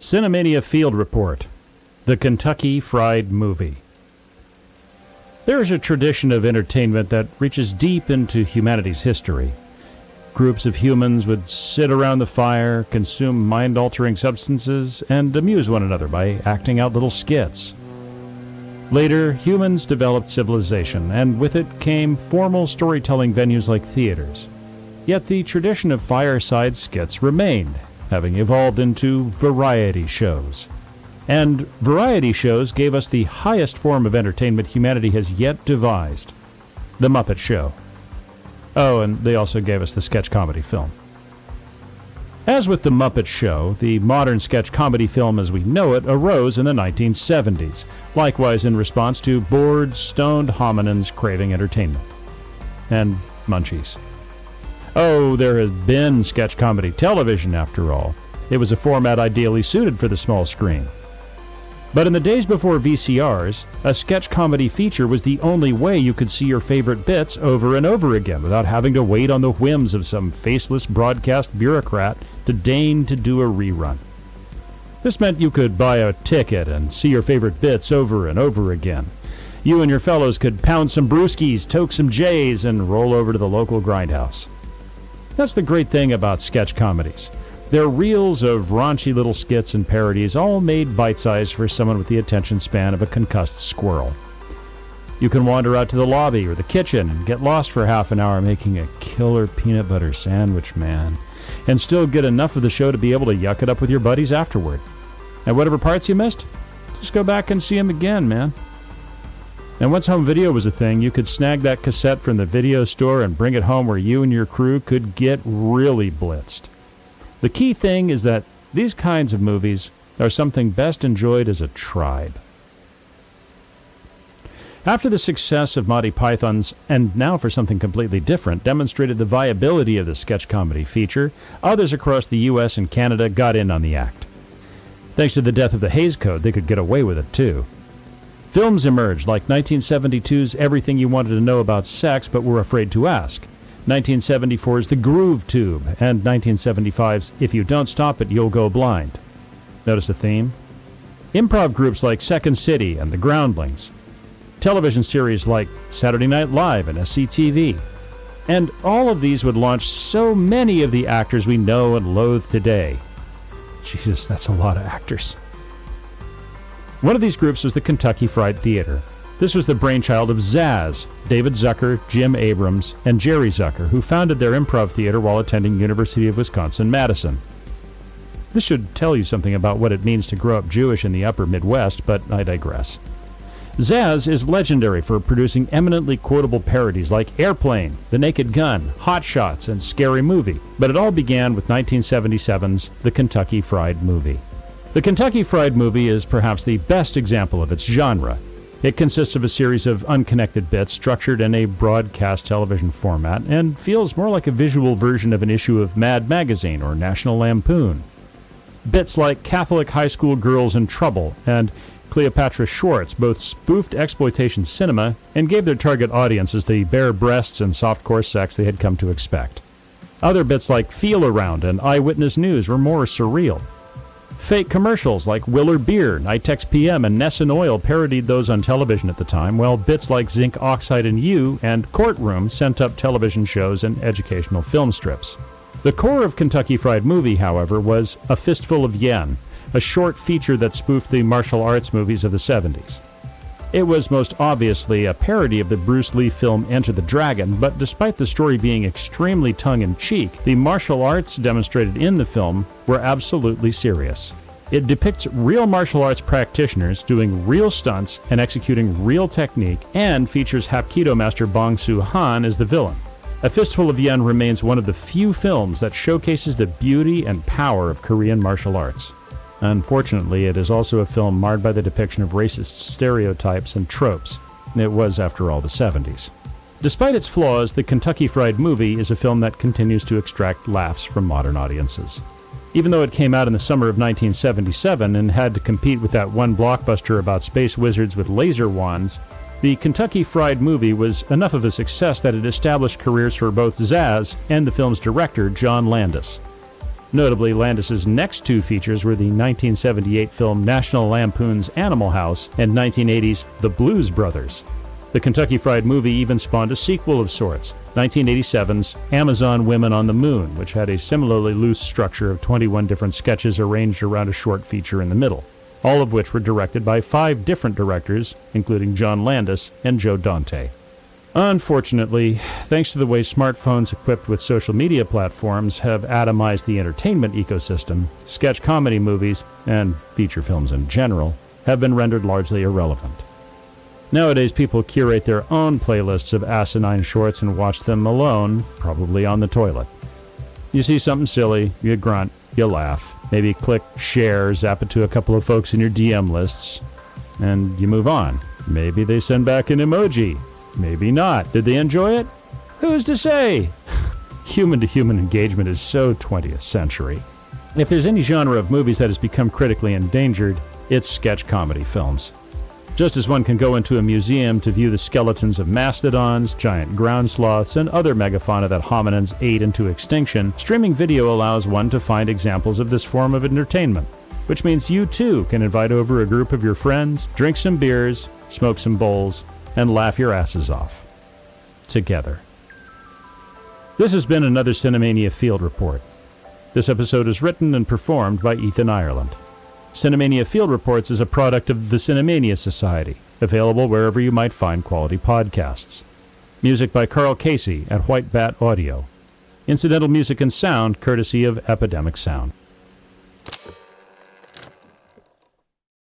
Cinemania Field Report, The Kentucky Fried Movie. There is a tradition of entertainment that reaches deep into humanity's history. Groups of humans would sit around the fire, consume mind-altering substances, and amuse one another by acting out little skits. Later, humans developed civilization, and with it came formal storytelling venues like theaters. Yet the tradition of fireside skits remained, having evolved into variety shows. And variety shows gave us the highest form of entertainment humanity has yet devised, the Muppet Show. Oh, and they also gave us the sketch comedy film. As with the Muppet Show, the modern sketch comedy film as we know it arose in the 1970s, likewise in response to bored, stoned hominins craving entertainment. And munchies. Oh, there has been sketch comedy television, after all. It was a format ideally suited for the small screen. But in the days before VCRs, a sketch comedy feature was the only way you could see your favorite bits over and over again without having to wait on the whims of some faceless broadcast bureaucrat to deign to do a rerun. This meant you could buy a ticket and see your favorite bits over and over again. You and your fellows could pound some brewskis, toke some J's, and roll over to the local grindhouse. That's the great thing about sketch comedies. They're reels of raunchy little skits and parodies, all made bite-sized for someone with the attention span of a concussed squirrel. You can wander out to the lobby or the kitchen and get lost for half an hour making a killer peanut butter sandwich, man, and still get enough of the show to be able to yuck it up with your buddies afterward. And whatever parts you missed, just go back and see them again, man. And once home video was a thing, you could snag that cassette from the video store and bring it home where you and your crew could get really blitzed. The key thing is that these kinds of movies are something best enjoyed as a tribe. After the success of Monty Python's, and now for something completely different, demonstrated the viability of the sketch comedy feature, others across the U.S. and Canada got in on the act. Thanks to the death of the Hays Code, they could get away with it too. Films emerged like 1972's Everything You Wanted to Know About Sex But Were Afraid to Ask, 1974's The Groove Tube, and 1975's If You Don't Stop It, You'll Go Blind. Notice the theme? Improv groups like Second City and The Groundlings. Television series like Saturday Night Live and SCTV. And all of these would launch so many of the actors we know and loathe today. Jesus, that's a lot of actors. One of these groups was the Kentucky Fried Theater. This was the brainchild of Zaz, David Zucker, Jim Abrams, and Jerry Zucker, who founded their improv theater while attending University of Wisconsin-Madison. This should tell you something about what it means to grow up Jewish in the upper Midwest, but I digress. Zaz is legendary for producing eminently quotable parodies like Airplane, The Naked Gun, Hot Shots, and Scary Movie, but it all began with 1977's The Kentucky Fried Movie. The Kentucky Fried Movie is perhaps the best example of its genre. It consists of a series of unconnected bits structured in a broadcast television format and feels more like a visual version of an issue of Mad Magazine or National Lampoon. Bits like Catholic High School Girls in Trouble and Cleopatra Schwartz both spoofed exploitation cinema and gave their target audiences the bare breasts and softcore sex they had come to expect. Other bits like Feel Around and Eyewitness News were more surreal. Fake commercials like Willer Beer, Nitex PM, and Nessun Oil parodied those on television at the time, while bits like Zinc Oxide and You and Courtroom sent up television shows and educational film strips. The core of Kentucky Fried Movie, however, was A Fistful of Yen, a short feature that spoofed the martial arts movies of the 70s. It was most obviously a parody of the Bruce Lee film Enter the Dragon, but despite the story being extremely tongue-in-cheek, the martial arts demonstrated in the film were absolutely serious. It depicts real martial arts practitioners doing real stunts and executing real technique, and features Hapkido master Bong Soo-han as the villain. A Fistful of Yen remains one of the few films that showcases the beauty and power of Korean martial arts. Unfortunately, it is also a film marred by the depiction of racist stereotypes and tropes. It was, after all, the 70s. Despite its flaws, The Kentucky Fried Movie is a film that continues to extract laughs from modern audiences. Even though it came out in the summer of 1977 and had to compete with that one blockbuster about space wizards with laser wands, The Kentucky Fried Movie was enough of a success that it established careers for both Zaz and the film's director, John Landis. Notably, Landis's next two features were the 1978 film National Lampoon's Animal House and 1980's The Blues Brothers. The Kentucky Fried Movie even spawned a sequel of sorts, 1987's Amazon Women on the Moon, which had a similarly loose structure of 21 different sketches arranged around a short feature in the middle, all of which were directed by 5 different directors, including John Landis and Joe Dante. Unfortunately, thanks to the way smartphones equipped with social media platforms have atomized the entertainment ecosystem, sketch comedy movies, and feature films in general, have been rendered largely irrelevant. Nowadays, people curate their own playlists of asinine shorts and watch them alone, probably on the toilet. You see something silly, you grunt, you laugh, maybe click share, zap it to a couple of folks in your DM lists, and you move on. Maybe they send back an emoji. Maybe not. Did they enjoy it? Who's to say? Human-to-human engagement is so 20th century. If there's any genre of movies that has become critically endangered, it's sketch comedy films. Just as one can go into a museum to view the skeletons of mastodons, giant ground sloths, and other megafauna that hominins ate into extinction, streaming video allows one to find examples of this form of entertainment, which means you too can invite over a group of your friends, drink some beers, smoke some bowls, and laugh your asses off. Together. This has been another Cinemania Field Report. This episode is written and performed by Ethan Ireland. Cinemania Field Reports is a product of the Cinemania Society, available wherever you might find quality podcasts. Music by Carl Casey at White Bat Audio. Incidental music and sound courtesy of Epidemic Sound.